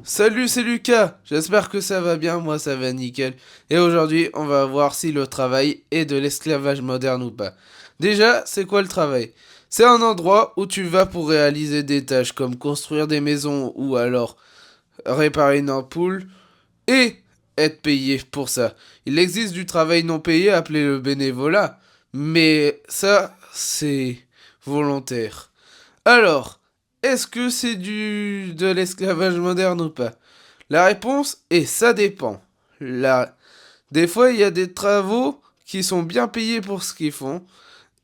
Salut, c'est Lucas. J'espère que ça va bien, moi ça va nickel. Et aujourd'hui, on va voir si le travail est de l'esclavage moderne ou pas. Déjà, c'est quoi le travail? C'est un endroit où tu vas pour réaliser des tâches comme construire des maisons ou alors réparer une ampoule et être payé pour ça. Il existe du travail non payé appelé le bénévolat, mais ça, c'est volontaire. Alors, est-ce que c'est de l'esclavage moderne ou pas? La réponse est ça dépend. Là, des fois, il y a des travaux qui sont bien payés pour ce qu'ils font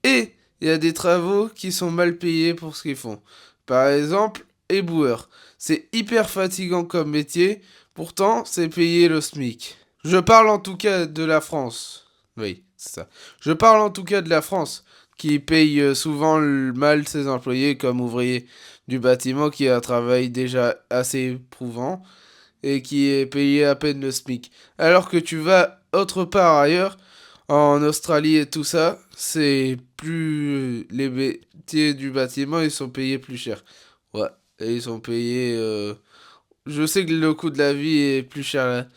et il y a des travaux qui sont mal payés pour ce qu'ils font. Par exemple, éboueur. C'est hyper fatigant comme métier, pourtant c'est payé le SMIC. Je parle en tout cas de la France. Oui, c'est ça. Je parle en tout cas de la France, qui paye souvent mal ses employés comme ouvrier du bâtiment qui a un travail déjà assez éprouvant et qui est payé à peine le SMIC. Alors que tu vas autre part ailleurs, en Australie et tout ça, c'est plus... Les métiers du bâtiment, ils sont payés plus cher. Ouais, et ils sont payés... Je sais que le coût de la vie est plus cher là.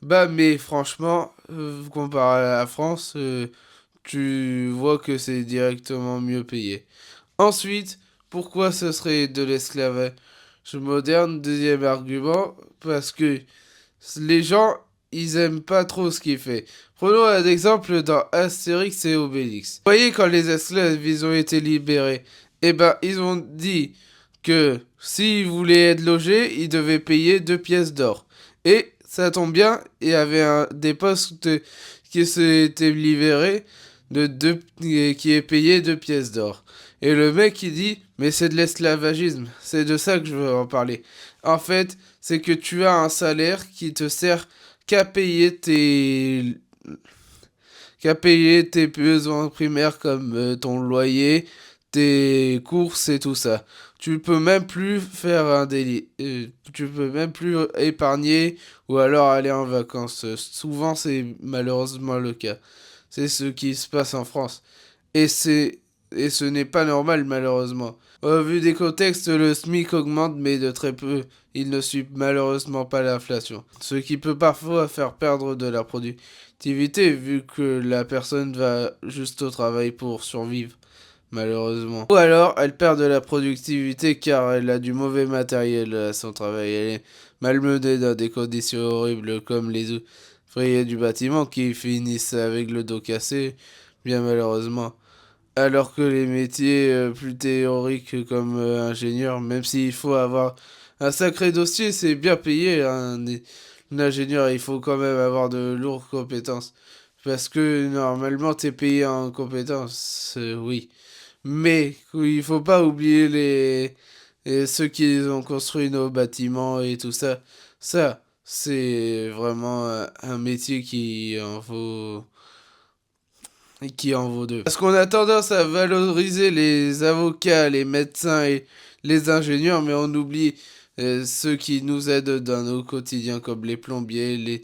Bah, mais franchement, comparé à la France, tu vois que c'est directement mieux payé. Ensuite, pourquoi ce serait de l'esclavage moderne? Deuxième argument, parce que les gens, ils aiment pas trop ce qu'il fait. Prenons un exemple dans Astérix et Obélix. Vous voyez, quand les esclaves, ils ont été libérés, eh ben, ils ont dit que s'ils voulaient être logés, ils devaient payer 2 pièces d'or. Et ça tombe bien, il y avait des postes qui s'étaient libérés qui est payé 2 pièces d'or. Et le mec il dit, mais c'est de l'esclavagisme, c'est de ça que je veux en parler. En fait, c'est que tu as un salaire qui te sert qu'à payer tes besoins primaires comme ton loyer, tes courses et tout ça. Tu peux même plus faire un délit. Tu peux même plus épargner ou alors aller en vacances. Souvent, c'est malheureusement le cas. C'est ce qui se passe en France. Et c'est et ce n'est pas normal malheureusement. Au vu des contextes, le SMIC augmente mais de très peu. Il ne suit malheureusement pas l'inflation. Ce qui peut parfois faire perdre de la productivité vu que la personne va juste au travail pour survivre. Malheureusement. Ou alors, elle perd de la productivité car elle a du mauvais matériel à son travail. Elle est malmenée dans des conditions horribles comme les ouvriers du bâtiment qui finissent avec le dos cassé, bien malheureusement. Alors que les métiers plus théoriques comme ingénieur, même s'il faut avoir un sacré dossier, c'est bien payé. Un ingénieur, il faut quand même avoir de lourdes compétences. Parce que normalement, t'es payé en compétences, oui. Mais il faut pas oublier ceux qui ont construit nos bâtiments et tout ça. Ça, c'est vraiment un métier qui en vaut deux. Parce qu'on a tendance à valoriser les avocats, les médecins et les ingénieurs, mais on oublie ceux qui nous aident dans nos quotidiens, comme les plombiers,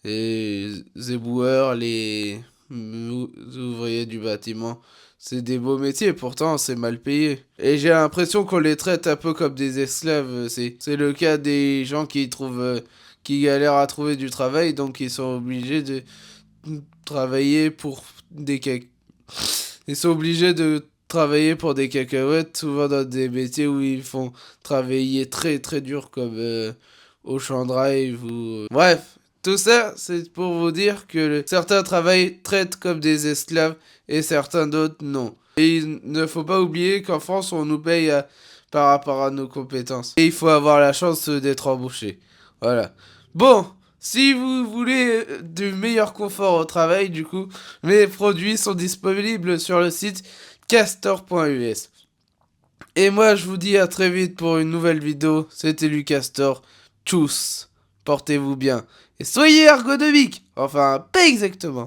les éboueurs, les ouvriers du bâtiment. C'est des beaux métiers, pourtant c'est mal payé. Et j'ai l'impression qu'on les traite un peu comme des esclaves. C'est le cas des gens qui galèrent à trouver du travail, donc ils sont obligés de travailler pour des cac- ils sont obligés de travailler pour des cacahuètes, souvent dans des métiers où ils font travailler très très dur comme Ocean Drive ou... Bref, tout ça, c'est pour vous dire que certains travails traitent comme des esclaves et certains d'autres non. Et il ne faut pas oublier qu'en France, on nous paye par rapport à nos compétences. Et il faut avoir la chance d'être embauché. Voilà. Bon, si vous voulez du meilleur confort au travail, du coup, mes produits sont disponibles sur le site castor.us. Et moi, je vous dis à très vite pour une nouvelle vidéo. C'était Lucastor. Tchuss. Portez-vous bien. Et soyez ergonomiques. Enfin, pas exactement.